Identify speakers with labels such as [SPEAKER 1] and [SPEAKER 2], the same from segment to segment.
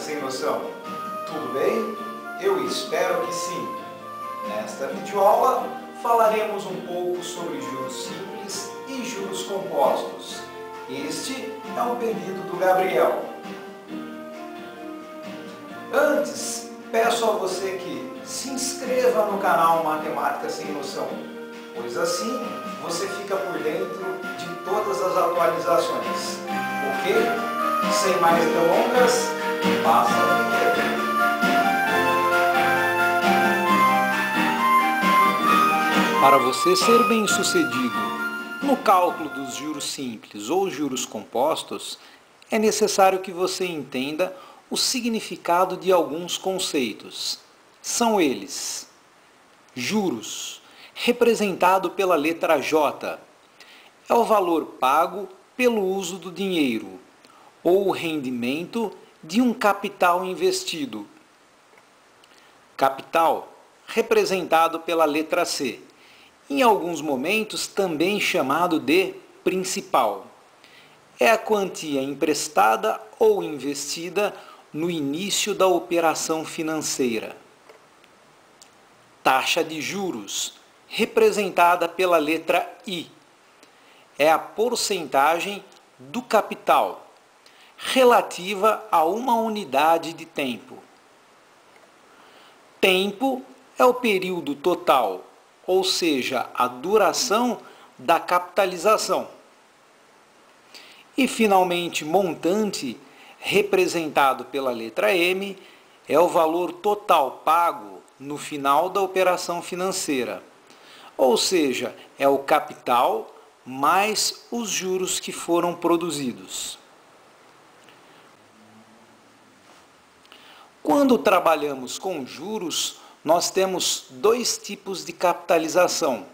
[SPEAKER 1] Sem Noção. Tudo bem? Eu espero que sim. Nesta videoaula falaremos um pouco sobre juros simples e juros compostos. Este é um pedido do Gabriel. Antes, peço a você que se inscreva no canal Matemática Sem Noção, pois assim você fica por dentro de todas as atualizações. Ok? Sem mais delongas, passa a vinheta. Para você ser bem-sucedido no cálculo dos juros simples ou juros compostos, é necessário que você entenda o significado de alguns conceitos. São eles: juros, representado pela letra J, é o valor pago pelo uso do dinheiro, ou o rendimento de um capital investido. Capital, representado pela letra C, em alguns momentos também chamado de principal. É a quantia emprestada ou investida no início da operação financeira. Taxa de juros, representada pela letra I, é a porcentagem do capital relativa a uma unidade de tempo. Tempo é o período total, ou seja, a duração da capitalização. E, finalmente, montante, representado pela letra M, é o valor total pago no final da operação financeira. Ou seja, é o capital mais os juros que foram produzidos. Quando trabalhamos com juros, nós temos dois tipos de capitalização.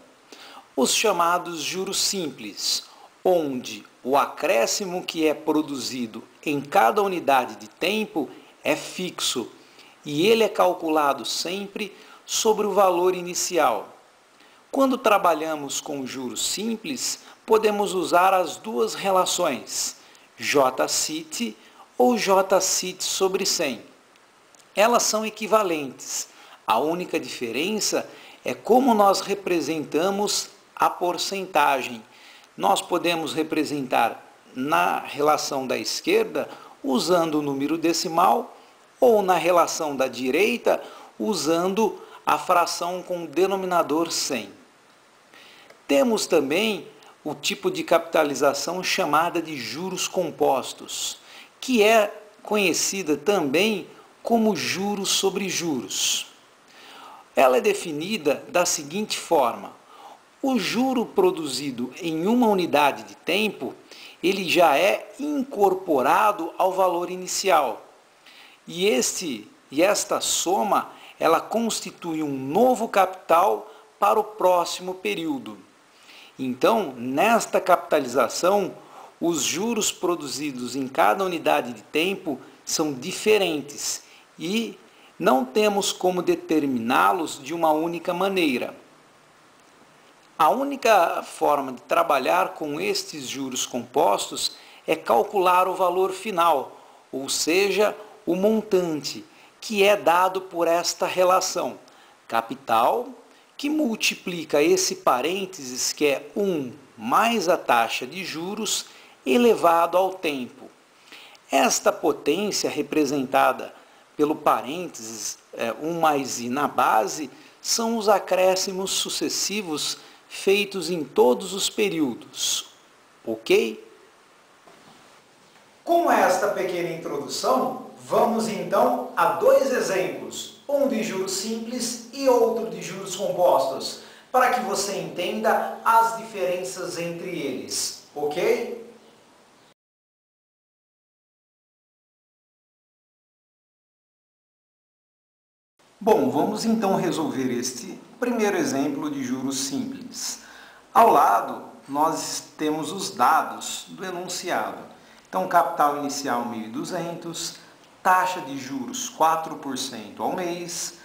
[SPEAKER 1] Os chamados juros simples, onde o acréscimo que é produzido em cada unidade de tempo é fixo e ele é calculado sempre sobre o valor inicial. Quando trabalhamos com juros simples, podemos usar as duas relações, J-CIT ou J-CIT sobre 100. Elas são equivalentes. A única diferença é como nós representamos a porcentagem. Nós podemos representar na relação da esquerda usando o número decimal ou na relação da direita usando a fração com o denominador 100. Temos também o tipo de capitalização chamada de juros compostos, que é conhecida também como juros sobre juros. Ela é definida da seguinte forma: o juro produzido em uma unidade de tempo, ele já é incorporado ao valor inicial. E esta soma, ela constitui um novo capital para o próximo período. Então, nesta capitalização, os juros produzidos em cada unidade de tempo são diferentes e não temos como determiná-los de uma única maneira. A única forma de trabalhar com estes juros compostos é calcular o valor final, ou seja, o montante, que é dado por esta relação, capital, que multiplica esse parênteses, que é 1 mais a taxa de juros, elevado ao tempo. Esta potência representada pelo parênteses 1 mais i na base são os acréscimos sucessivos feitos em todos os períodos, ok? Com esta pequena introdução, vamos então a dois exemplos, um de juros simples e outro de juros compostos, para que você entenda as diferenças entre eles, ok? Bom, vamos então resolver este primeiro exemplo de juros simples. Ao lado, nós temos os dados do enunciado. Então, capital inicial 1.200, taxa de juros 4% ao mês,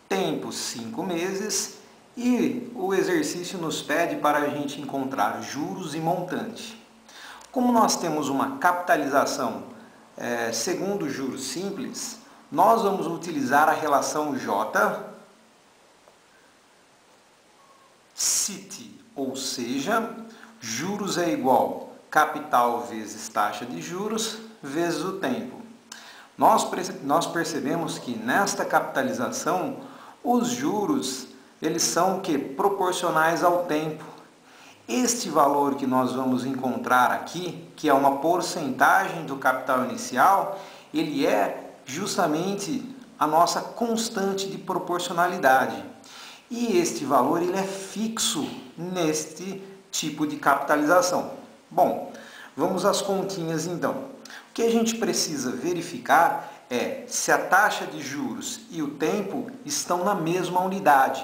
[SPEAKER 1] tempo 5 meses e o exercício nos pede para a gente encontrar juros e montante. Como nós temos uma capitalização segundo juros simples, nós vamos utilizar a relação J, CIT, ou seja, juros é igual capital vezes taxa de juros vezes o tempo. Nós percebemos que nesta capitalização, os juros eles são proporcionais ao tempo. Este valor que nós vamos encontrar aqui, que é uma porcentagem do capital inicial, ele é justamente a nossa constante de proporcionalidade. E este valor ele é fixo neste tipo de capitalização. Bom, vamos às continhas então. O que a gente precisa verificar é se a taxa de juros e o tempo estão na mesma unidade.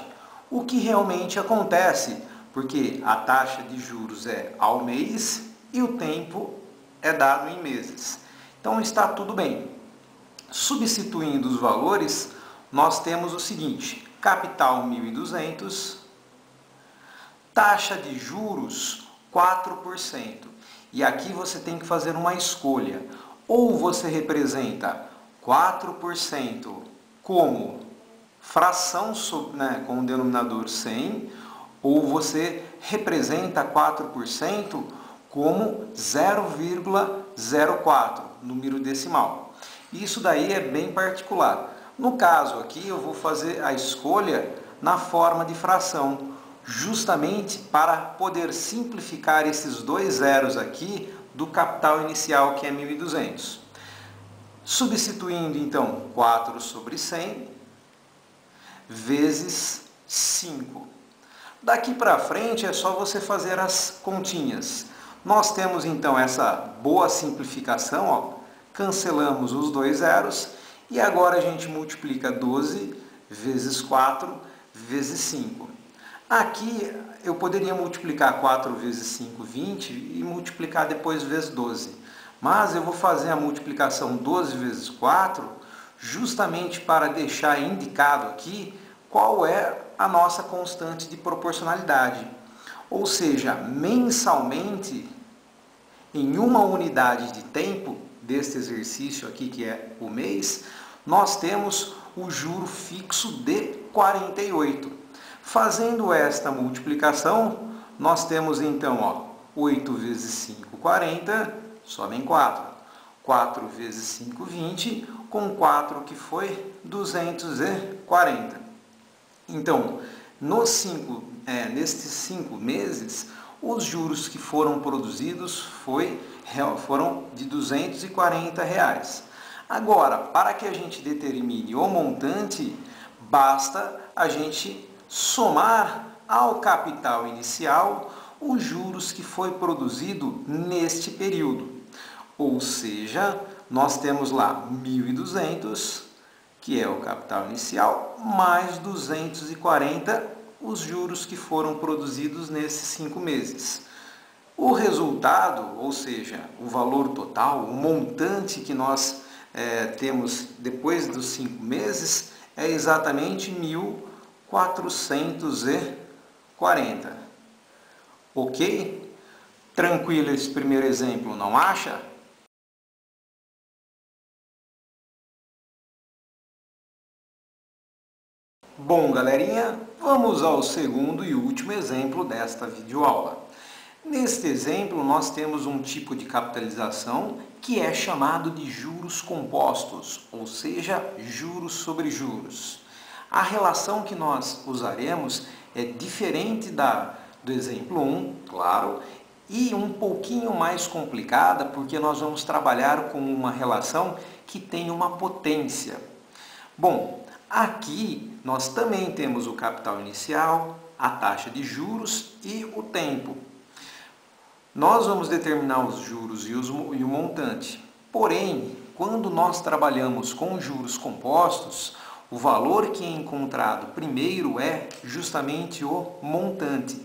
[SPEAKER 1] O que realmente acontece, porque a taxa de juros é ao mês e o tempo é dado em meses. Então está tudo bem. Substituindo os valores, nós temos o seguinte: capital 1.200, taxa de juros 4%. E aqui você tem que fazer uma escolha. Ou você representa 4% como fração com o denominador 100, ou você representa 4% como 0,04, número decimal. Isso daí é bem particular. No caso aqui, eu vou fazer a escolha na forma de fração, justamente para poder simplificar esses dois zeros aqui do capital inicial, que é 1.200. Substituindo, então, 4 sobre 100 vezes 5. Daqui para frente é só você fazer as continhas. Nós temos, então, essa boa simplificação, ó. Cancelamos os dois zeros e agora a gente multiplica 12 vezes 4 vezes 5. Aqui eu poderia multiplicar 4 vezes 5, 20 e multiplicar depois vezes 12. Mas eu vou fazer a multiplicação 12 vezes 4 justamente para deixar indicado aqui qual é a nossa constante de proporcionalidade. Ou seja, mensalmente, em uma unidade de tempo deste exercício aqui, que é o mês, nós temos o juro fixo de 48. Fazendo esta multiplicação, nós temos então 8 vezes 5, 40, sobem 4. 4 vezes 5, 20, com 4 que foi 240. Então, nestes 5 meses, os juros que foram produzidos foram de R$ 240. Agora, para que a gente determine o montante, basta a gente somar ao capital inicial os juros que foi produzido neste período. Ou seja, nós temos lá 1.200, que é o capital inicial, mais 240, os juros que foram produzidos nesses 5 meses. O resultado, ou seja, o valor total, o montante que nós temos depois dos 5 meses, é exatamente 1.440. Ok? Tranquilo esse primeiro exemplo, não acha? Bom, galerinha, vamos ao segundo e último exemplo desta videoaula. Neste exemplo, nós temos um tipo de capitalização que é chamado de juros compostos, ou seja, juros sobre juros. A relação que nós usaremos é diferente do exemplo 1, claro, e um pouquinho mais complicada, porque nós vamos trabalhar com uma relação que tem uma potência. Bom, aqui nós também temos o capital inicial, a taxa de juros e o tempo. Nós vamos determinar os juros e o montante. Porém, quando nós trabalhamos com juros compostos, o valor que é encontrado primeiro é justamente o montante.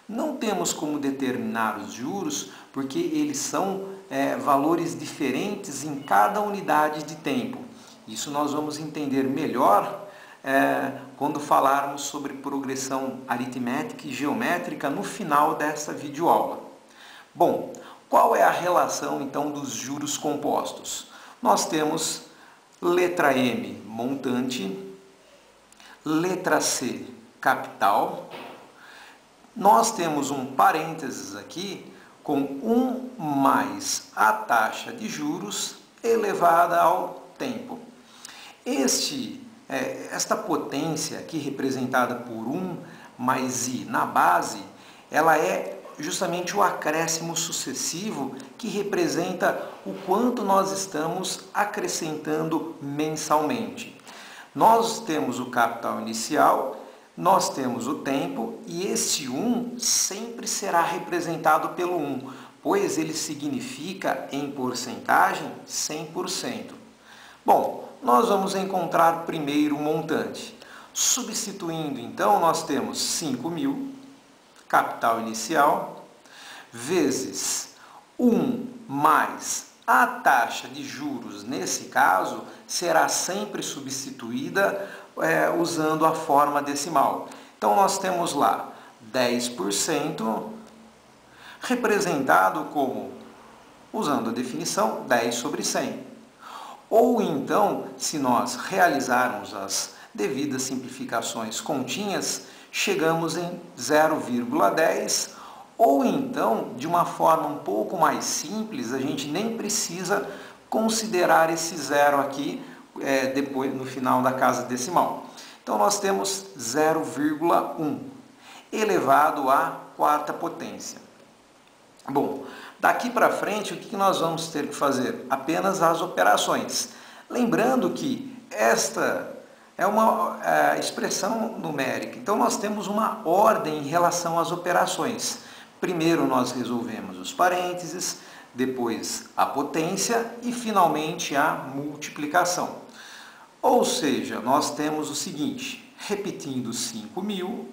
[SPEAKER 1] Não temos como determinar os juros, porque eles são valores diferentes em cada unidade de tempo. Isso nós vamos entender melhor quando falarmos sobre progressão aritmética e geométrica no final dessa videoaula. Bom, qual é a relação então dos juros compostos? Nós temos Letra M, montante. Letra C, capital. Nós temos um parênteses aqui com 1 mais a taxa de juros elevada ao tempo. Esta potência aqui representada por 1 mais i na base, ela é justamente o acréscimo sucessivo que representa o quanto nós estamos acrescentando mensalmente. Nós temos o capital inicial, nós temos o tempo e este 1 sempre será representado pelo 1, pois ele significa em porcentagem 100%. Bom, nós vamos encontrar primeiro o montante. Substituindo, então, nós temos 5.000, capital inicial, vezes 1 mais a taxa de juros, nesse caso, será sempre substituída usando a forma decimal. Então, nós temos lá 10% representado como, usando a definição, 10 sobre 100. Ou então, se nós realizarmos as devidas simplificações continhas, chegamos em 0,10, ou então, de uma forma um pouco mais simples, a gente nem precisa considerar esse zero aqui depois no final da casa decimal. Então, nós temos 0,1 elevado à quarta potência. Bom, daqui para frente, o que nós vamos ter que fazer? Apenas as operações. Lembrando que esta é uma expressão numérica, então nós temos uma ordem em relação às operações. Primeiro nós resolvemos os parênteses, depois a potência e finalmente a multiplicação. Ou seja, nós temos o seguinte, repetindo 5.000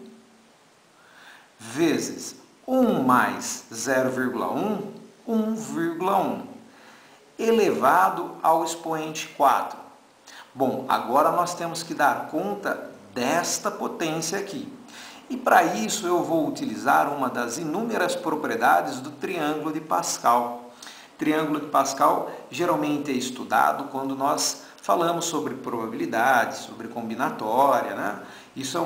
[SPEAKER 1] vezes 1 mais 0,1, 1,1, elevado ao expoente 4. Bom, agora nós temos que dar conta desta potência aqui. E para isso eu vou utilizar uma das inúmeras propriedades do triângulo de Pascal. Triângulo de Pascal geralmente é estudado quando nós falamos sobre probabilidade, sobre combinatória, né? Isso é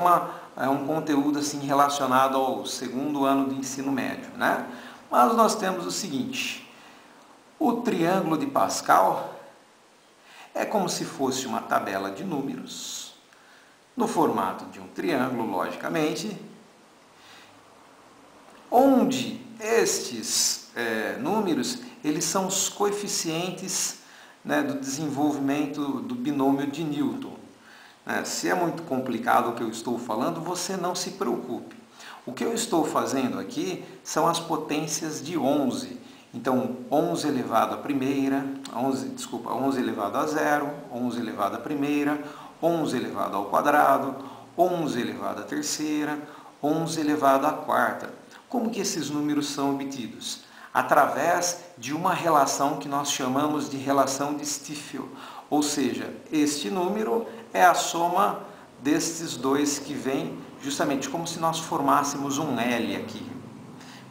[SPEAKER 1] um conteúdo assim, relacionado ao segundo ano do ensino médio, né? Mas nós temos o seguinte, o triângulo de Pascal é como se fosse uma tabela de números, no formato de um triângulo, logicamente, onde estes números eles são os coeficientes, né, do desenvolvimento do binômio de Newton. Se é muito complicado o que eu estou falando, você não se preocupe. O que eu estou fazendo aqui são as potências de 11. Então, 11 elevado à primeira, 11 elevado a zero, 11 elevado à primeira, 11 elevado ao quadrado, 11 elevado à terceira, 11 elevado à quarta. Como que esses números são obtidos? Através de uma relação que nós chamamos de relação de Stiefel. Ou seja, este número é a soma destes dois que vêm justamente como se nós formássemos um L aqui.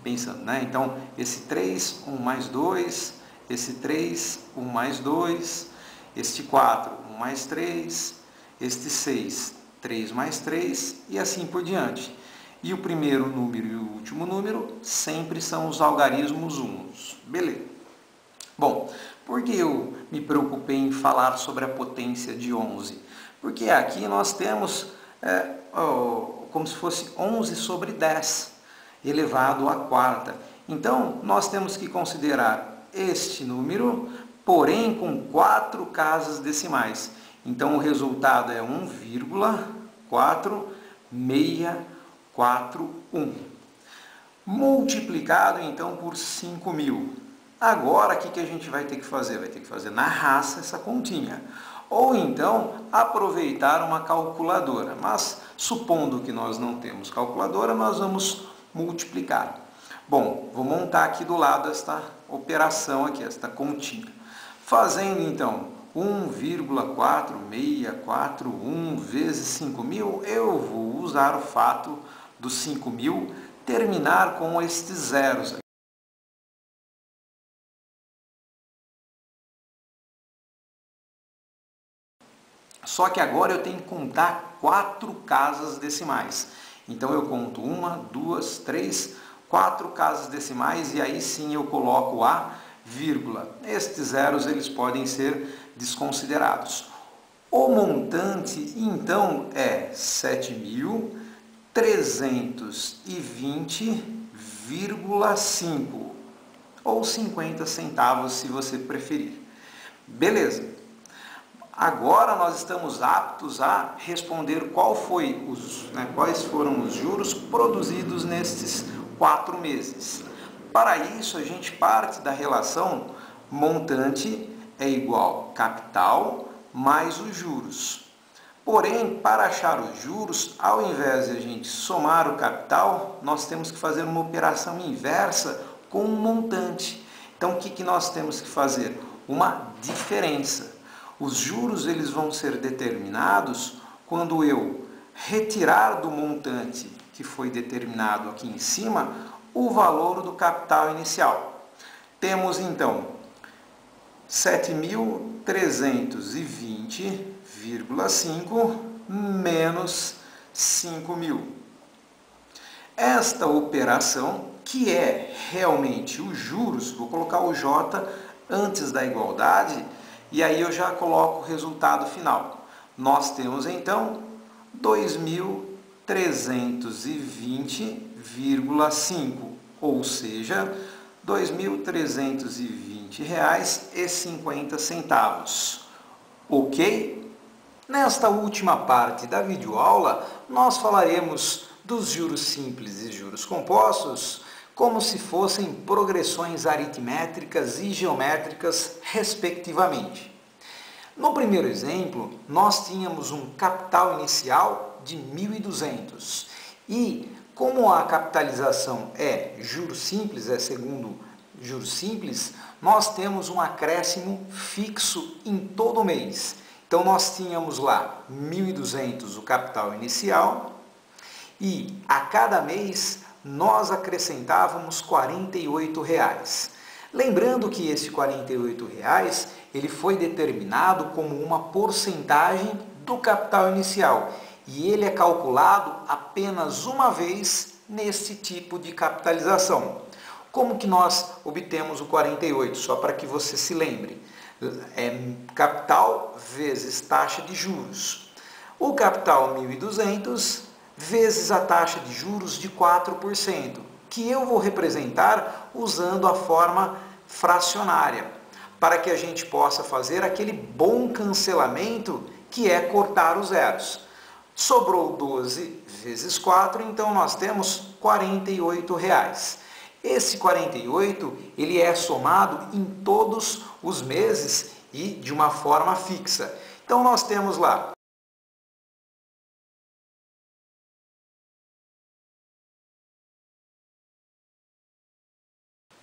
[SPEAKER 1] Pensando, né? Então, esse 3, 1 mais 2, esse 3, 1 mais 2, este 4, 1 mais 3, este 6, 3 mais 3 e assim por diante. E o primeiro número e o último número sempre são os algarismos unos. Beleza. Bom, por que eu me preocupei em falar sobre a potência de 11? Porque aqui nós temos como se fosse 11 sobre 10 elevado à quarta. Então, nós temos que considerar este número, porém com 4 casas decimais. Então, o resultado é 1,4641. Multiplicado, então, por 5.000. Agora, o que a gente vai ter que fazer? Vai ter que fazer na raça essa continha. Ou então, aproveitar uma calculadora. Mas, supondo que nós não temos calculadora, nós vamos multiplicar. Bom, vou montar aqui do lado esta operação aqui, esta continha. Fazendo, então, 1,4641 vezes 5.000, eu vou usar o fato dos 5.000 terminar com estes zeros. Só que agora eu tenho que contar 4 casas decimais. Então eu conto 1, 2, 3, 4 casas decimais e aí sim eu coloco a vírgula. Estes zeros eles podem ser desconsiderados. O montante então é 7.320,5 ou 50 centavos se você preferir. Beleza. Agora nós estamos aptos a responder quais foram os juros produzidos nestes 4 meses. Para isso, a gente parte da relação montante é igual capital mais os juros. Porém, para achar os juros, ao invés de a gente somar o capital, nós temos que fazer uma operação inversa com o montante. Então, o que nós temos que fazer? Uma diferença. Os juros eles vão ser determinados quando eu retirar do montante que foi determinado aqui em cima o valor do capital inicial. Temos então 7.320,5 menos 5.000. Esta operação, que é realmente os juros, vou colocar o J antes da igualdade, e aí eu já coloco o resultado final. Nós temos então 2.320,5, ou seja, R$ 2.320,50. Ok? Nesta última parte da videoaula, nós falaremos dos juros simples e juros compostos como se fossem progressões aritmétricas e geométricas, respectivamente. No primeiro exemplo, nós tínhamos um capital inicial de 1.200 e, como a capitalização é juros simples, é segundo juros simples, nós temos um acréscimo fixo em todo mês. Então, nós tínhamos lá 1.200 o capital inicial e, a cada mês, nós acrescentávamos R$ 48. Lembrando que esse R$ 48 ele foi determinado como uma porcentagem do capital inicial e ele é calculado apenas uma vez nesse tipo de capitalização. Como que nós obtemos o 48? Só para que você se lembre. É capital vezes taxa de juros. O capital 1.200 vezes a taxa de juros de 4%, que eu vou representar usando a forma fracionária, para que a gente possa fazer aquele bom cancelamento que é cortar os zeros. Sobrou 12 vezes 4, então nós temos R$ 48. Esse 48, ele é somado em todos os meses e de uma forma fixa. Então nós temos lá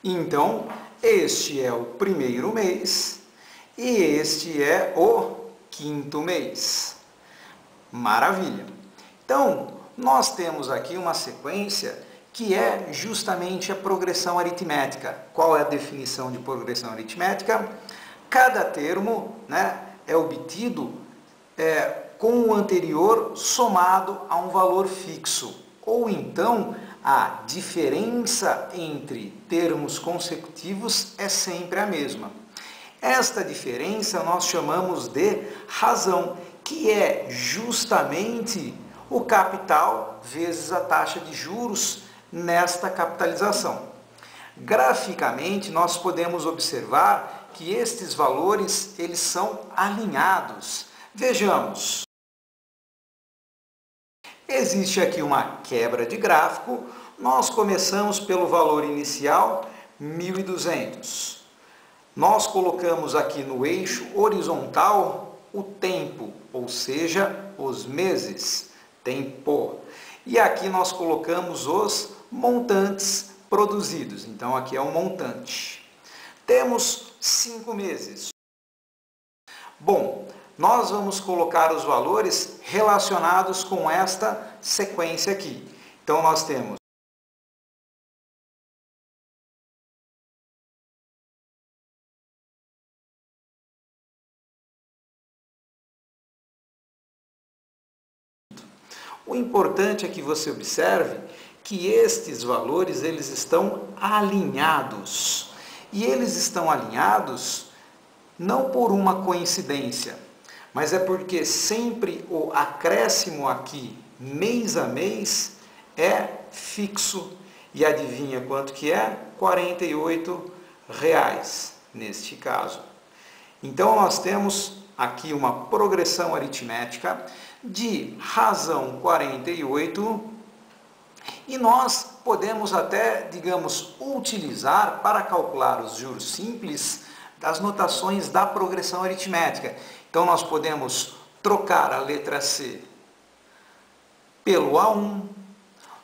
[SPEAKER 1] Então, este é o primeiro mês e este é o quinto mês. Maravilha! Então, nós temos aqui uma sequência que é justamente a progressão aritmética. Qual é a definição de progressão aritmética? Cada termo, é obtido com o anterior somado a um valor fixo, ou então a diferença entre termos consecutivos é sempre a mesma. Esta diferença nós chamamos de razão, que é justamente o capital vezes a taxa de juros nesta capitalização. Graficamente, nós podemos observar que estes valores eles são alinhados. Vejamos. Existe aqui uma quebra de gráfico. Nós começamos pelo valor inicial, 1.200. Nós colocamos aqui no eixo horizontal o tempo, ou seja, os meses, tempo. E aqui nós colocamos os montantes produzidos. Então, aqui é o montante. Temos 5 meses. Bom, nós vamos colocar os valores relacionados com esta sequência aqui. Então, nós temos O importante é que você observe que estes valores eles estão alinhados. E eles estão alinhados não por uma coincidência, mas é porque sempre o acréscimo aqui, mês a mês, é fixo. E adivinha quanto que é? R$ 48 neste caso. Então nós temos aqui uma progressão aritmética de razão 48 e nós podemos até, digamos, utilizar para calcular os juros simples das notações da progressão aritmética. Então nós podemos trocar a letra C pelo A1,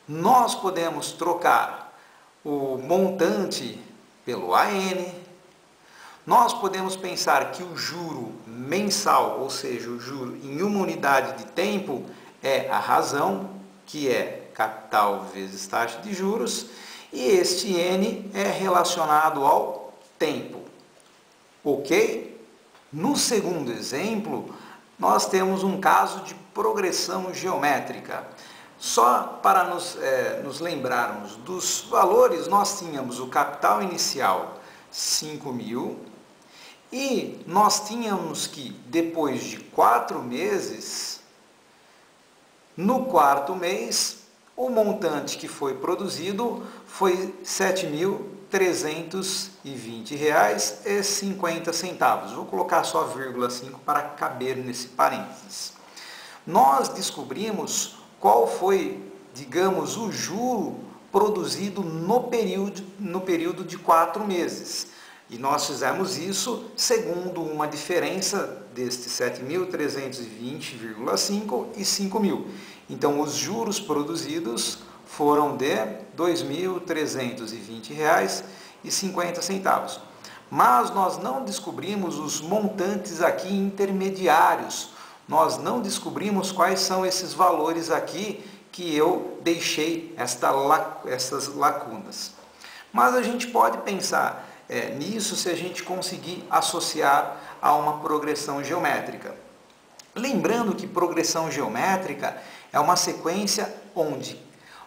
[SPEAKER 1] nós podemos trocar o montante pelo AN, nós podemos pensar que o juro mensal, ou seja, o juro em uma unidade de tempo, é a razão, que é capital vezes taxa de juros, e este N é relacionado ao tempo. Ok? No segundo exemplo, nós temos um caso de progressão geométrica. Só para nos lembrarmos dos valores, nós tínhamos o capital inicial 5.000 e nós tínhamos que, depois de 4 meses, no quarto mês, o montante que foi produzido foi R$ 7.320,50. Vou colocar só 0,5 para caber nesse parênteses. Nós descobrimos qual foi, digamos, o juro produzido no período de 4 meses. E nós fizemos isso segundo uma diferença destes 7.320,5 e 5.000. Então, os juros produzidos foram de R$ 2.320,50. Mas nós não descobrimos os montantes aqui intermediários. Nós não descobrimos quais são esses valores aqui que eu deixei essas lacunas. Mas a gente pode pensar nisso se a gente conseguir associar a uma progressão geométrica. Lembrando que progressão geométrica é uma sequência onde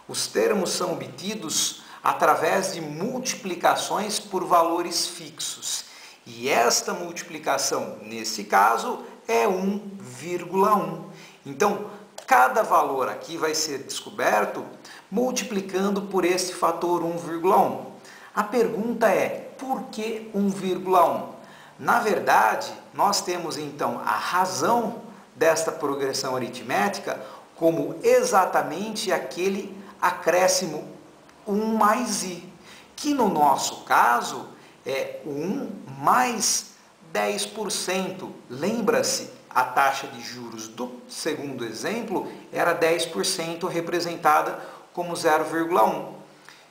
[SPEAKER 1] os termos são obtidos através de multiplicações por valores fixos. E esta multiplicação, nesse caso, é 1,1. Então, cada valor aqui vai ser descoberto multiplicando por esse fator 1,1. A pergunta é, por que 1,1? Na verdade, nós temos então a razão desta progressão aritmética como exatamente aquele acréscimo 1 mais i, que no nosso caso é 1 mais 10%. Lembra-se, a taxa de juros do segundo exemplo era 10%, representada como 0,1.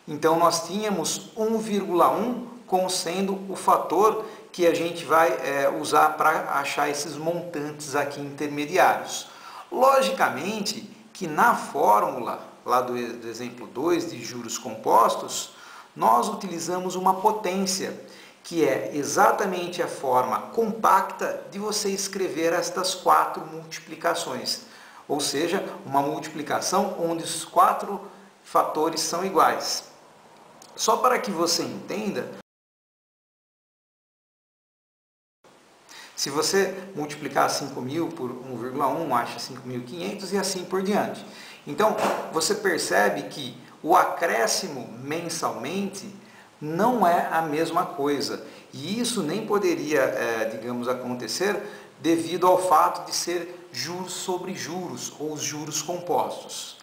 [SPEAKER 1] Então, nós tínhamos 1,1 como sendo o fator que a gente vai usar para achar esses montantes aqui intermediários. Logicamente que na fórmula, lá do exemplo 2 de juros compostos, nós utilizamos uma potência, que é exatamente a forma compacta de você escrever estas 4 multiplicações. Ou seja, uma multiplicação onde os 4 fatores são iguais. Só para que você entenda, se você multiplicar 5.000 por 1,1, acha 5.500 e assim por diante. Então, você percebe que o acréscimo mensalmente não é a mesma coisa. E isso nem poderia, digamos, acontecer devido ao fato de ser juros sobre juros, ou os juros compostos.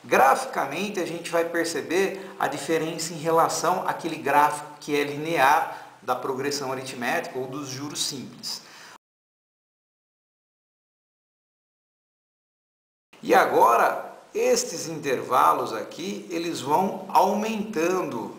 [SPEAKER 1] Graficamente, a gente vai perceber a diferença em relação àquele gráfico que é linear da progressão aritmética ou dos juros simples. E agora, estes intervalos aqui, eles vão aumentando.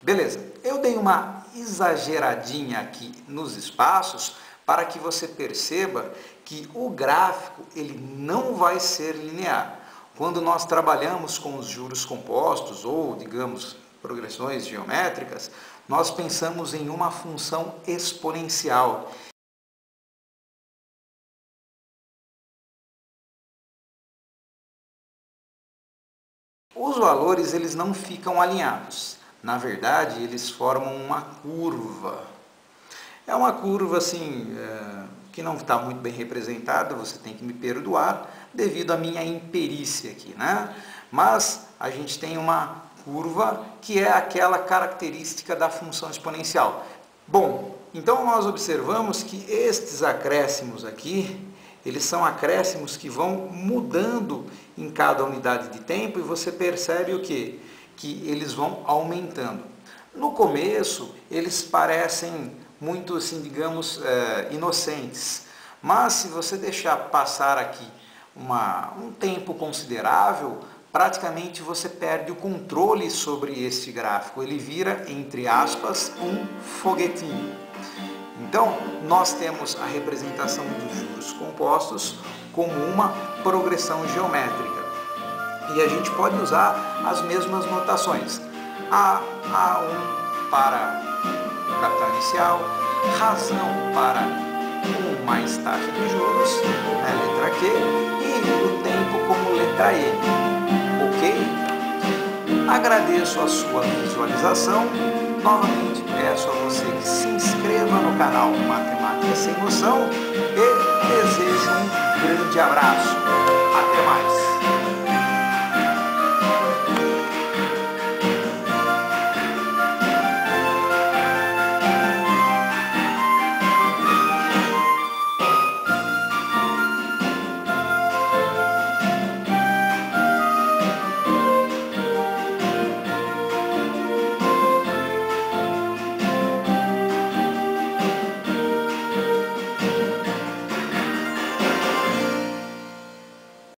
[SPEAKER 1] Beleza, eu dei uma exageradinha aqui nos espaços para que você perceba que o gráfico ele não vai ser linear. Quando nós trabalhamos com os juros compostos ou, digamos, progressões geométricas, nós pensamos em uma função exponencial. Os valores eles não ficam alinhados. Na verdade, eles formam uma curva. É uma curva assim, que não está muito bem representada, você tem que me perdoar devido à minha imperícia aqui, né? Mas a gente tem uma curva que é aquela característica da função exponencial. Bom, então nós observamos que estes acréscimos aqui, eles são acréscimos que vão mudando em cada unidade de tempo e você percebe o quê? Que eles vão aumentando. No começo, eles parecem muito, assim, digamos, inocentes. Mas se você deixar passar aqui um tempo considerável, praticamente você perde o controle sobre este gráfico. Ele vira, entre aspas, um foguetinho. Então, nós temos a representação dos juros compostos como uma progressão geométrica. E a gente pode usar as mesmas notações. A1 para o capital inicial, razão para 1 mais taxa de juros, letra Q, e o tempo como letra E. Ok? Agradeço a sua visualização. Novamente peço a você que se inscreva no canal Matemática Sem Noção e desejo um grande abraço. Até mais!